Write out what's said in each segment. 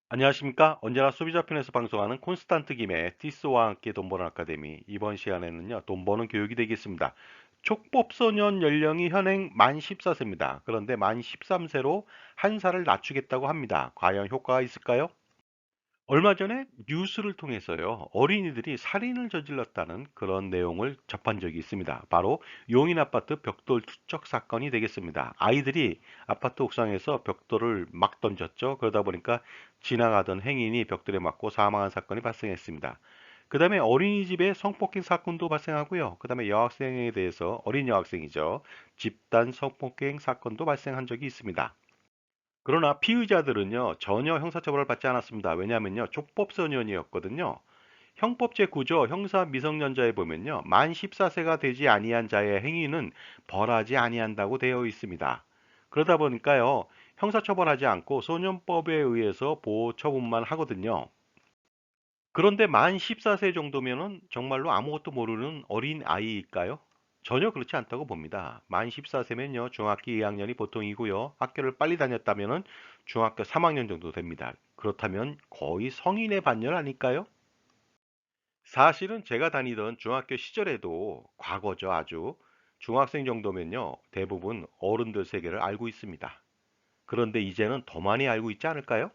안녕하십니까? 언제나 소비자 편에서 방송하는 콘스탄트 김의 티스와 함께 돈 버는 아카데미. 이번 시간에는요, 돈 버는 교육이 되겠습니다. 촉법소년 연령이 현행 만 14세입니다. 그런데 만 13세로 한 살을 낮추겠다고 합니다. 과연 효과가 있을까요? 얼마 전에 뉴스를 통해서요, 어린이들이 살인을 저질렀다는 그런 내용을 접한 적이 있습니다. 바로 용인 아파트 벽돌 투척 사건이 되겠습니다. 아이들이 아파트 옥상에서 벽돌을 막 던졌죠. 그러다 보니까 지나가던 행인이 벽돌에 맞고 사망한 사건이 발생했습니다. 그 다음에 어린이집에 성폭행 사건도 발생하고요. 그 다음에 여학생에 대해서 어린 여학생이죠. 집단 성폭행 사건도 발생한 적이 있습니다. 그러나 피의자들은요, 전혀 형사처벌을 받지 않았습니다. 왜냐하면요, 촉법소년이었거든요. 형법 제9조 형사 미성년자에 보면요, 만 14세가 되지 아니한 자의 행위는 벌하지 아니한다고 되어 있습니다. 그러다 보니까요, 형사처벌하지 않고 소년법에 의해서 보호 처분만 하거든요. 그런데 만 14세 정도면은 정말로 아무것도 모르는 어린 아이일까요? 전혀 그렇지 않다고 봅니다. 만 14세면요, 중학교 2학년이 보통이고요. 학교를 빨리 다녔다면은 중학교 3학년 정도 됩니다. 그렇다면 거의 성인의 반열 아닐까요? 사실은 제가 다니던 중학교 시절에도 과거죠, 아주. 중학생 정도면요, 대부분 어른들 세계를 알고 있습니다. 그런데 이제는 더 많이 알고 있지 않을까요?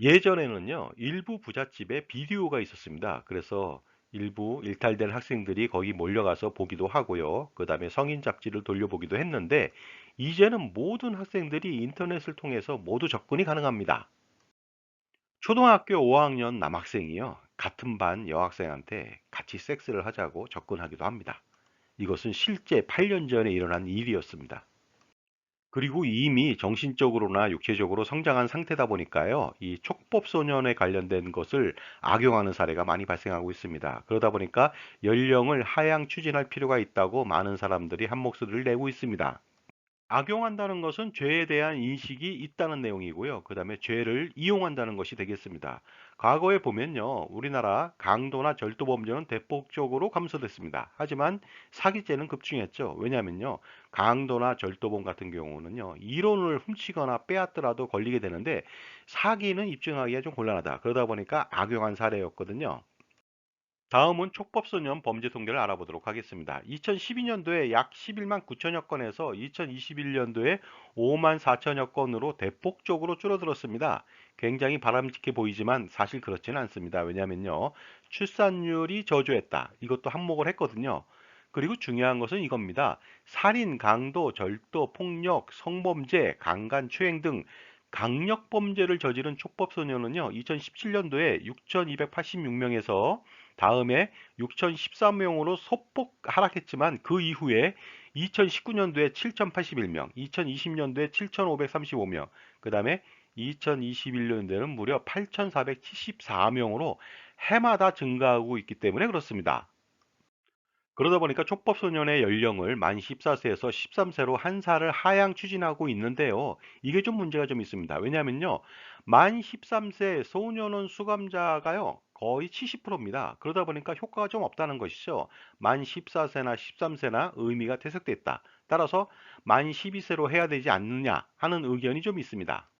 예전에는요, 일부 부잣집에 비디오가 있었습니다. 그래서 일부 일탈된 학생들이 거기 몰려가서 보기도 하고요. 그 다음에 성인 잡지를 돌려보기도 했는데, 이제는 모든 학생들이 인터넷을 통해서 모두 접근이 가능합니다. 초등학교 5학년 남학생이요, 같은 반 여학생한테 같이 섹스를 하자고 접근하기도 합니다. 이것은 실제 8년 전에 일어난 일이었습니다. 그리고 이미 정신적으로나 육체적으로 성장한 상태다 보니까요, 이 촉법소년에 관련된 것을 악용하는 사례가 많이 발생하고 있습니다. 그러다 보니까 연령을 하향 추진할 필요가 있다고 많은 사람들이 한 목소리를 내고 있습니다. 악용한다는 것은 죄에 대한 인식이 있다는 내용이고요. 그 다음에 죄를 이용한다는 것이 되겠습니다. 과거에 보면요, 우리나라 강도나 절도 범죄는 대폭적으로 감소됐습니다. 하지만 사기죄는 급증했죠. 왜냐하면요, 강도나 절도범 같은 경우는요, 이론을 훔치거나 빼앗더라도 걸리게 되는데 사기는 입증하기가 좀 곤란하다. 그러다 보니까 악용한 사례였거든요. 다음은 촉법소년 범죄 통계를 알아보도록 하겠습니다. 2012년도에 약 11만 9천여 건에서 2021년도에 5만 4천여 건으로 대폭적으로 줄어들었습니다. 굉장히 바람직해 보이지만 사실 그렇지는 않습니다. 왜냐하면요, 출산율이 저조했다. 이것도 한몫을 했거든요. 그리고 중요한 것은 이겁니다. 살인, 강도, 절도, 폭력, 성범죄, 강간추행 등 강력범죄를 저지른 촉법소년은요, 2017년도에 6,286명에서 다음에 6,013명으로 소폭 하락했지만 그 이후에 2019년도에 7,081명, 2020년도에 7,535명, 그 다음에 2021년도에는 무려 8,474명으로 해마다 증가하고 있기 때문에 그렇습니다. 그러다 보니까 촉법소년의 연령을 만 14세에서 13세로 한 살을 하향 추진하고 있는데요. 이게 좀 문제가 좀 있습니다. 왜냐하면요, 만 13세 소년원 수감자가요, 거의 70%입니다. 그러다 보니까 효과가 좀 없다는 것이죠. 만 14세나 13세나 의미가 퇴색됐다. 따라서 만 12세로 해야 되지 않느냐 하는 의견이 좀 있습니다.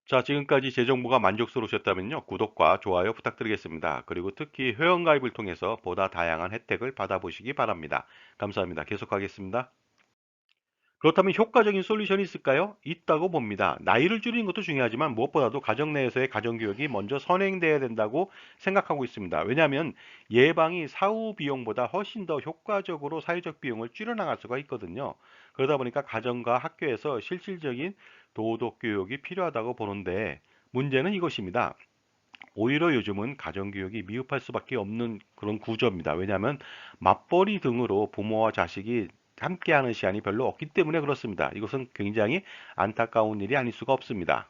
자, 지금까지 제 정보가 만족스러우셨다면요, 구독과 좋아요 부탁드리겠습니다. 그리고 특히 회원가입을 통해서 보다 다양한 혜택을 받아보시기 바랍니다. 감사합니다. 계속하겠습니다. 그렇다면 효과적인 솔루션이 있을까요? 있다고 봅니다. 나이를 줄이는 것도 중요하지만 무엇보다도 가정 내에서의 가정교육이 먼저 선행돼야 된다고 생각하고 있습니다. 왜냐하면 예방이 사후 비용보다 훨씬 더 효과적으로 사회적 비용을 줄여나갈 수가 있거든요. 그러다 보니까 가정과 학교에서 실질적인 도덕 교육이 필요하다고 보는데, 문제는 이것입니다. 오히려 요즘은 가정교육이 미흡할 수밖에 없는 그런 구조입니다. 왜냐하면 맞벌이 등으로 부모와 자식이 함께하는 시간이 별로 없기 때문에 그렇습니다. 이것은 굉장히 안타까운 일이 아닐 수가 없습니다.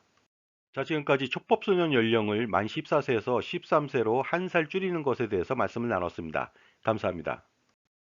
자, 지금까지 촉법소년 연령을 만 14세에서 13세로 한 살 줄이는 것에 대해서 말씀을 나눴습니다. 감사합니다.